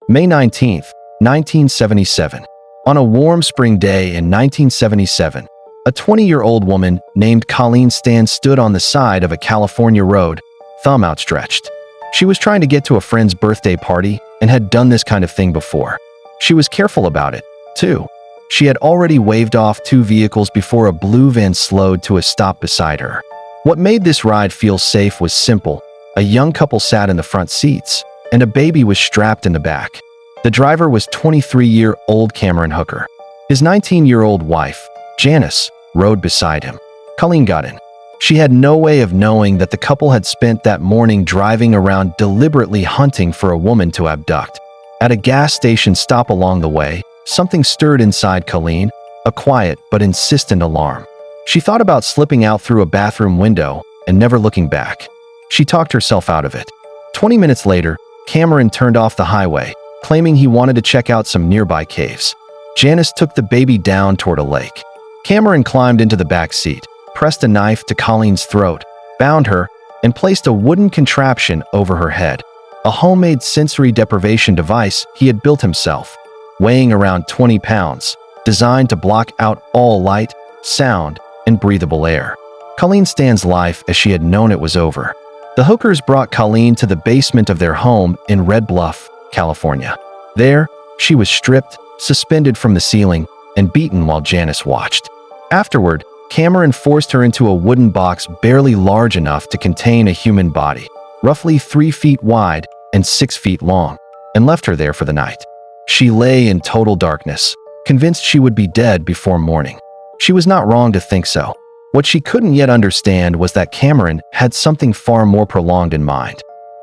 May 19, 1977. On a warm spring day in 1977, a 20-year-old woman named Colleen Stan stood on the side of a California road, thumb outstretched. She was trying to get to a friend's birthday party and had done this kind of thing before. She was careful about it, too. She had already waved off two vehicles before a blue van slowed to a stop beside her. What made this ride feel safe was simple. A young couple sat in the front seats, and a baby was strapped in the back. The driver was 23-year-old Cameron Hooker. His 19-year-old wife, Janice, rode beside him. Colleen got in. She had no way of knowing that the couple had spent that morning driving around deliberately hunting for a woman to abduct. At a gas station stop along the way, something stirred inside Colleen, a quiet but insistent alarm. She thought about slipping out through a bathroom window and never looking back. She talked herself out of it. 20 minutes later, Cameron turned off the highway, claiming he wanted to check out some nearby caves. Janice took the baby down toward a lake. Cameron climbed into the back seat, pressed a knife to Colleen's throat, bound her, and placed a wooden contraption over her head, a homemade sensory deprivation device he had built himself, weighing around 20 pounds, designed to block out all light, sound, and breathable air. Colleen Stan's life as she had known it was over. The Hookers brought Colleen to the basement of their home in Red Bluff, California. There, she was stripped, suspended from the ceiling, and beaten while Janice watched. Afterward, Cameron forced her into a wooden box barely large enough to contain a human body, roughly 3 feet wide and 6 feet long, and left her there for the night. She lay in total darkness, convinced she would be dead before morning. She was not wrong to think so. What she couldn't yet understand was that Cameron had something far more prolonged in mind.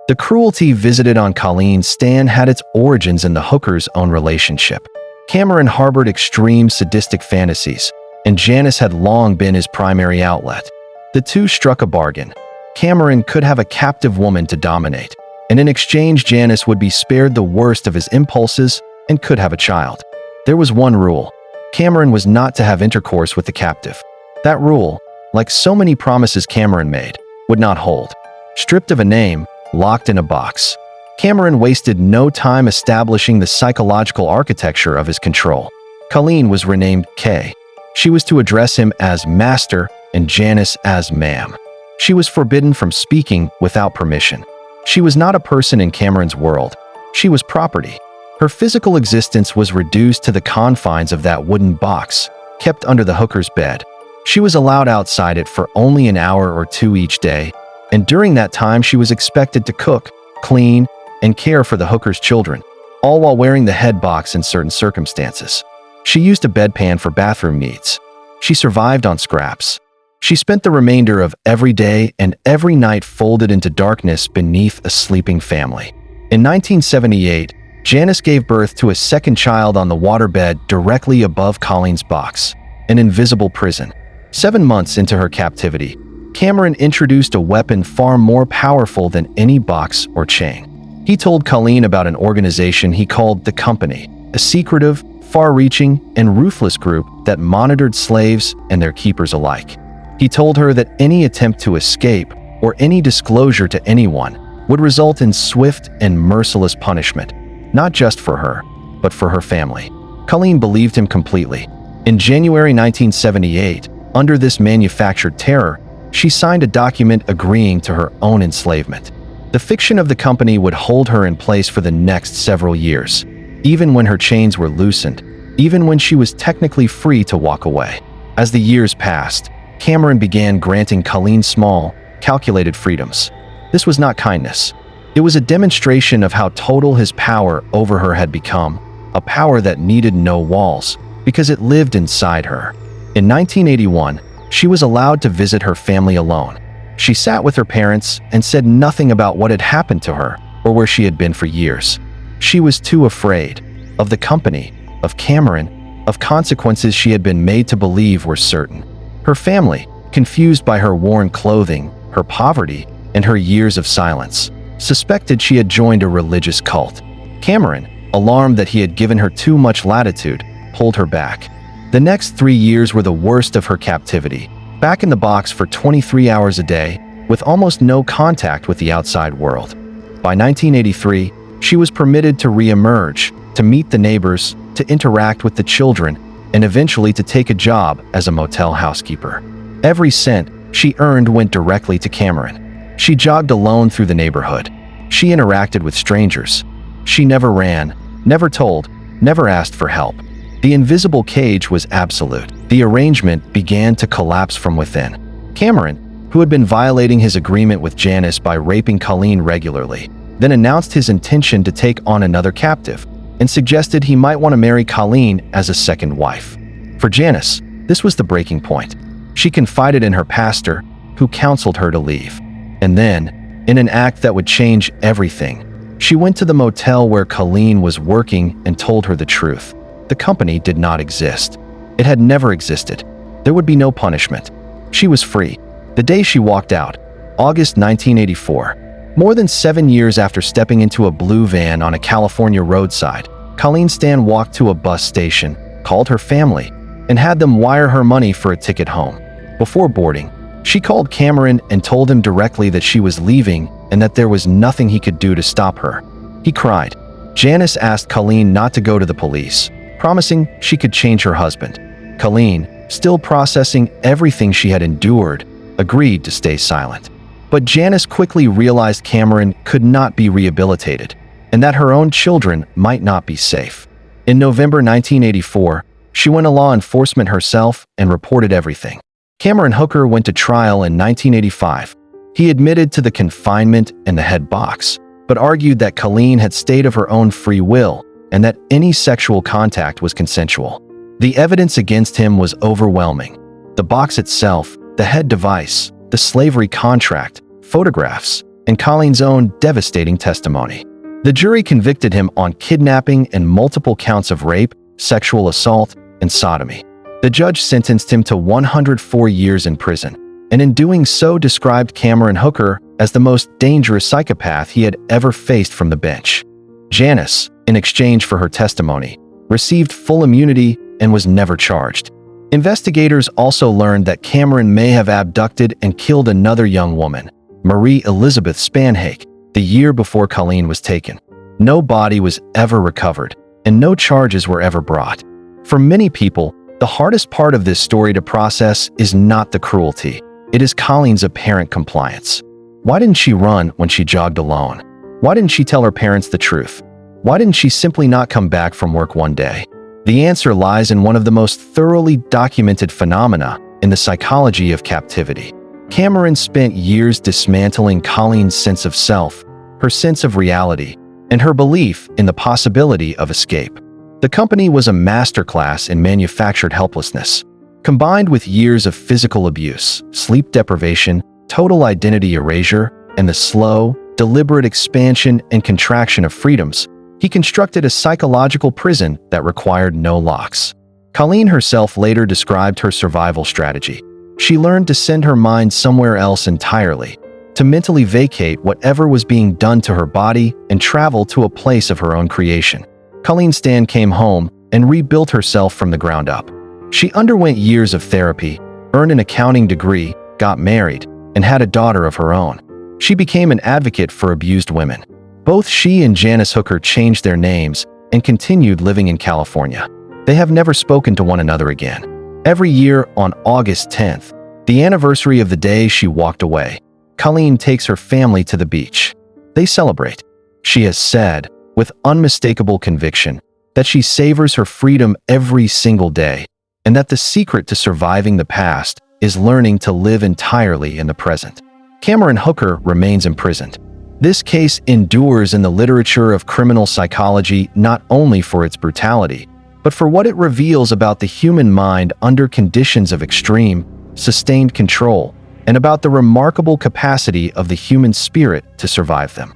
The cruelty visited on Colleen Stan had its origins in the Hookers' own relationship. Cameron harbored extreme sadistic fantasies, and Janice had long been his primary outlet. The two struck a bargain. Cameron could have a captive woman to dominate, and in exchange Janice would be spared the worst of his impulses and could have a child. There was one rule. Cameron was not to have intercourse with the captive. That rule, like so many promises Cameron made, would not hold. Stripped of a name, locked in a box, Cameron wasted no time establishing the psychological architecture of his control. Colleen was renamed Kay. She was to address him as Master and Janice as Ma'am. She was forbidden from speaking without permission. She was not a person in Cameron's world. She was property. Her physical existence was reduced to the confines of that wooden box, kept under the Hooker's bed. She was allowed outside it for only an hour or two each day, and during that time she was expected to cook, clean, and care for the Hooker's children, all while wearing the head box in certain circumstances. She used a bedpan for bathroom needs. She survived on scraps. She spent the remainder of every day and every night folded into darkness beneath a sleeping family. In 1978, Janice gave birth to a second child on the waterbed directly above Colleen's box, an invisible prison. 7 months into her captivity, Cameron introduced a weapon far more powerful than any box or chain. He told Colleen about an organization he called The Company, a secretive, far-reaching, and ruthless group that monitored slaves and their keepers alike. He told her that any attempt to escape or any disclosure to anyone would result in swift and merciless punishment, not just for her, but for her family. Colleen believed him completely. In January 1978, under this manufactured terror, she signed a document agreeing to her own enslavement. The fiction of the company would hold her in place for the next several years, even when her chains were loosened, even when she was technically free to walk away. As the years passed, Cameron began granting Colleen small, calculated freedoms. This was not kindness. It was a demonstration of how total his power over her had become, a power that needed no walls, because it lived inside her. In 1981, she was allowed to visit her family alone. She sat with her parents and said nothing about what had happened to her or where she had been for years. She was too afraid of the company, of Cameron, of consequences she had been made to believe were certain. Her family, confused by her worn clothing, her poverty, and her years of silence, suspected she had joined a religious cult. Cameron, alarmed that he had given her too much latitude, pulled her back. The next 3 years were the worst of her captivity, back in the box for 23 hours a day, with almost no contact with the outside world. By 1983, She was permitted to re-emerge, to meet the neighbors, to interact with the children, and eventually to take a job as a motel housekeeper. Every cent she earned went directly to Cameron. She jogged alone through the neighborhood. She interacted with strangers. She never ran, never told, never asked for help. The invisible cage was absolute. The arrangement began to collapse from within. Cameron, who had been violating his agreement with Janice by raping Colleen regularly, then announced his intention to take on another captive and suggested he might want to marry Colleen as a second wife. For Janice, this was the breaking point. She confided in her pastor, who counseled her to leave. And then, in an act that would change everything, she went to the motel where Colleen was working and told her the truth. The company did not exist. It had never existed. There would be no punishment. She was free. The day she walked out, August 1984, more than 7 years after stepping into a blue van on a California roadside, Colleen Stan walked to a bus station, called her family, and had them wire her money for a ticket home. Before boarding, she called Cameron and told him directly that she was leaving and that there was nothing he could do to stop her. He cried. Janice asked Colleen not to go to the police, promising she could change her husband. Colleen, still processing everything she had endured, agreed to stay silent. But Janice quickly realized Cameron could not be rehabilitated, and that her own children might not be safe. In November 1984, she went to law enforcement herself and reported everything. Cameron Hooker went to trial in 1985. He admitted to the confinement and the head box, but argued that Colleen had stayed of her own free will and that any sexual contact was consensual. The evidence against him was overwhelming. The box itself, the head device, the slavery contract, photographs, and Colleen's own devastating testimony. The jury convicted him on kidnapping and multiple counts of rape, sexual assault, and sodomy. The judge sentenced him to 104 years in prison, and in doing so described Cameron Hooker as the most dangerous psychopath he had ever faced from the bench. Janice, in exchange for her testimony, received full immunity and was never charged. Investigators also learned that Cameron may have abducted and killed another young woman, Marie Elizabeth Spanhake, the year before Colleen was taken. No body was ever recovered, and no charges were ever brought. For many people, the hardest part of this story to process is not the cruelty. It is Colleen's apparent compliance. Why didn't she run when she jogged alone? Why didn't she tell her parents the truth? Why didn't she simply not come back from work one day? The answer lies in one of the most thoroughly documented phenomena in the psychology of captivity. Cameron spent years dismantling Colleen's sense of self, her sense of reality, and her belief in the possibility of escape. The company was a masterclass in manufactured helplessness. Combined with years of physical abuse, sleep deprivation, total identity erasure, and the slow, deliberate expansion and contraction of freedoms, he constructed a psychological prison that required no locks. Colleen herself later described her survival strategy. She learned to send her mind somewhere else entirely, to mentally vacate whatever was being done to her body and travel to a place of her own creation. Colleen Stan came home and rebuilt herself from the ground up. She underwent years of therapy, earned an accounting degree, got married, and had a daughter of her own. She became an advocate for abused women. Both she and Janice Hooker changed their names and continued living in California. They have never spoken to one another again. Every year on August 10th, the anniversary of the day she walked away, Colleen takes her family to the beach. They celebrate. She has said, with unmistakable conviction, that she savors her freedom every single day, and that the secret to surviving the past is learning to live entirely in the present. Cameron Hooker remains imprisoned. This case endures in the literature of criminal psychology not only for its brutality, but for what it reveals about the human mind under conditions of extreme, sustained control, and about the remarkable capacity of the human spirit to survive them.